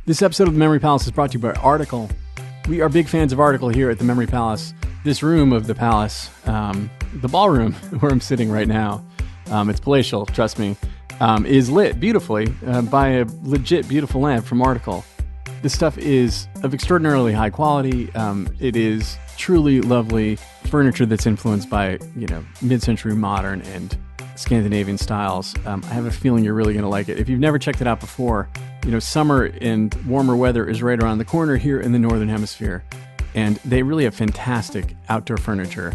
This episode of The Memory Palace is brought to you by Article. We are big fans of Article here at The Memory Palace. This room of the palace, the ballroom where I'm sitting right now, it's palatial, trust me, is lit beautifully by a legit beautiful lamp from Article. This stuff is of extraordinarily high quality. It is truly lovely furniture that's influenced by, mid-century modern and Scandinavian styles. I have a feeling you're really going to like it. If you've never checked it out before, summer and warmer weather is right around the corner here in the Northern Hemisphere. And they really have fantastic outdoor furniture.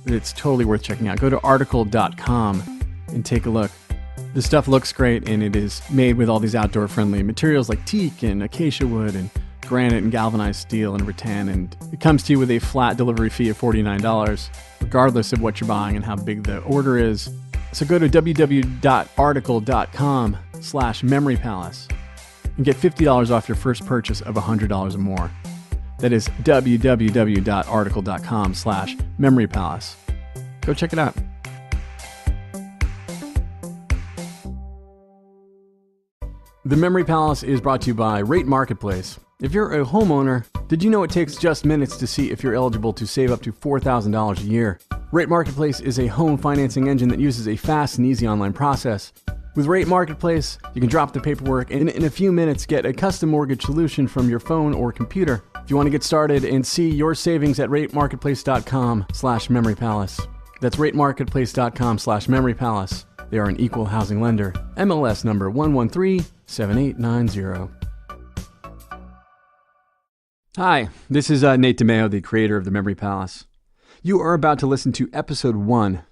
It's totally worth checking out. Go to article.com and take a look. The stuff looks great, and it is made with all these outdoor-friendly materials like teak and acacia wood and granite and galvanized steel and rattan, and it comes to you with a flat delivery fee of $49, regardless of what you're buying and how big the order is. So go to www.article.com/memorypalace and get $50 off your first purchase of $100 or more. That is www.article.com/memorypalace. Go check it out. The Memory Palace is brought to you by Rate Marketplace. If you're a homeowner, did you know it takes just minutes to see if you're eligible to save up to $4,000 a year? Rate Marketplace is a home financing engine that uses a fast and easy online process. With Rate Marketplace, you can drop the paperwork and in a few minutes get a custom mortgage solution from your phone or computer. If you want to get started and see your savings at ratemarketplace.com/memorypalace. That's ratemarketplace.com/memorypalace. They are an equal housing lender. MLS number 1137890. Hi, this is Nate DiMeo, the creator of The Memory Palace. You are about to listen to episode 1.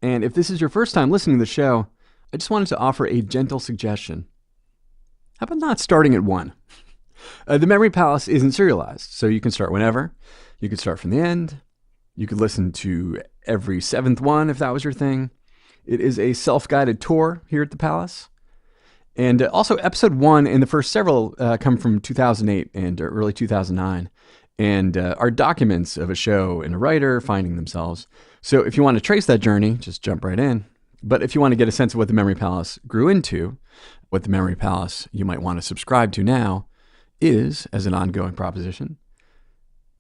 And if this is your first time listening to the show, I just wanted to offer a gentle suggestion. How about not starting at 1? The Memory Palace isn't serialized, so you can start whenever. You could start from the end. You could listen to every 7th one if that was your thing. It is a self-guided tour here at the Palace. And also episode 1 and the first several come from 2008 and early 2009 and are documents of a show and a writer finding themselves. So if you want to trace that journey, just jump right in. But if you want to get a sense of what the Memory Palace grew into, what the Memory Palace you might want to subscribe to now is, as an ongoing proposition,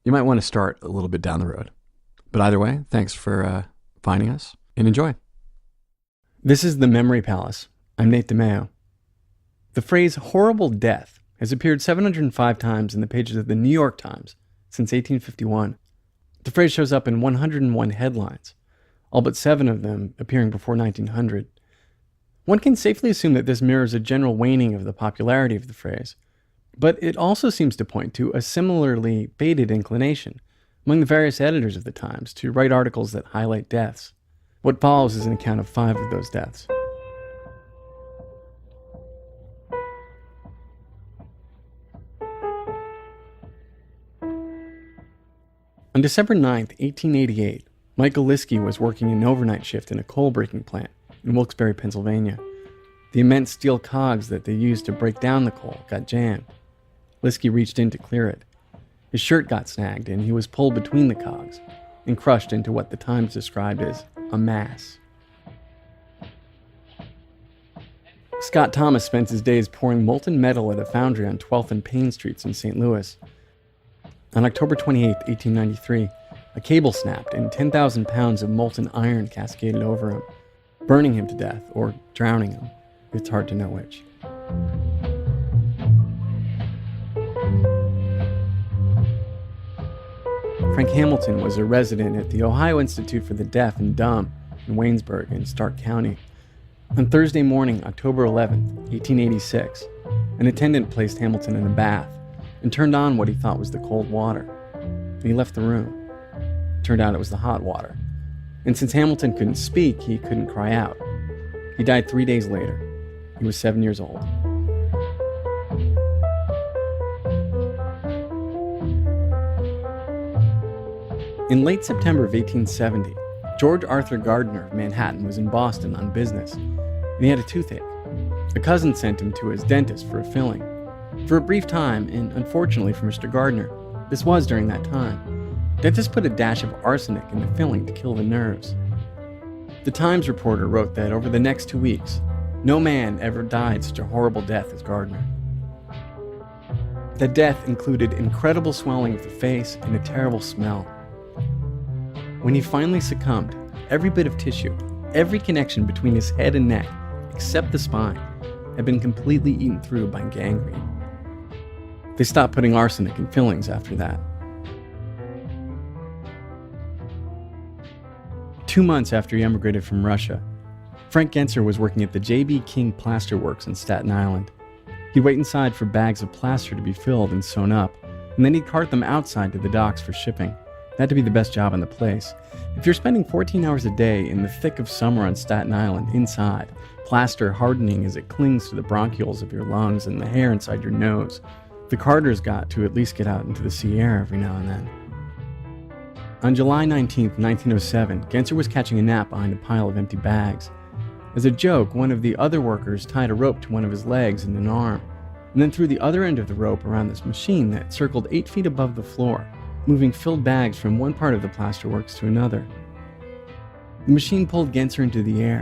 you might want to start a little bit down the road. But either way, thanks for finding us and enjoy. This is the Memory Palace. I'm Nate DiMeo. The phrase horrible death has appeared 705 times in the pages of the New York Times since 1851. The phrase shows up in 101 headlines, all but 7 of them appearing before 1900. One can safely assume that this mirrors a general waning of the popularity of the phrase, but it also seems to point to a similarly baited inclination among the various editors of the Times to write articles that highlight deaths. What follows is an account of 5 of those deaths. On December 9th, 1888, Michael Liskey was working an overnight shift in a coal-breaking plant in Wilkes-Barre, Pennsylvania. The immense steel cogs that they used to break down the coal got jammed. Liskey reached in to clear it. His shirt got snagged, and he was pulled between the cogs and crushed into what the Times described as a mass. Scott Thomas spent his days pouring molten metal at a foundry on 12th and Payne Streets in St. Louis. On October 28, 1893, a cable snapped and 10,000 pounds of molten iron cascaded over him, burning him to death or drowning him. It's hard to know which. Frank Hamilton was a resident at the Ohio Institute for the Deaf and Dumb in Waynesburg in Stark County. On Thursday morning, October 11, 1886, an attendant placed Hamilton in a bath and turned on what he thought was the cold water. He left the room. It turned out it was the hot water. And since Hamilton couldn't speak, he couldn't cry out. He died 3 days later. He was 7 years old. In late September of 1870, George Arthur Gardner of Manhattan was in Boston on business, and he had a toothache. A cousin sent him to his dentist for a filling. For a brief time, and unfortunately for Mr. Gardner, this was during that time, dentists put a dash of arsenic in the filling to kill the nerves. The Times reporter wrote that over the next 2 weeks, no man ever died such a horrible death as Gardner. The death included incredible swelling of the face and a terrible smell. When he finally succumbed, every bit of tissue, every connection between his head and neck, except the spine, had been completely eaten through by gangrene. They stopped putting arsenic in fillings after that. 2 months after he emigrated from Russia, Frank Gencer was working at the J.B. King Plaster Works in Staten Island. He'd wait inside for bags of plaster to be filled and sewn up, and then he'd cart them outside to the docks for shipping. That had to be the best job in the place. If you're spending 14 hours a day in the thick of summer on Staten Island, inside, plaster hardening as it clings to the bronchioles of your lungs and the hair inside your nose, the carters got to at least get out into the sea air every now and then. On July 19, 1907, Gencer was catching a nap behind a pile of empty bags. As a joke, one of the other workers tied a rope to one of his legs and an arm, and then threw the other end of the rope around this machine that circled 8 feet above the floor, moving filled bags from one part of the plasterworks to another. The machine pulled Gencer into the air,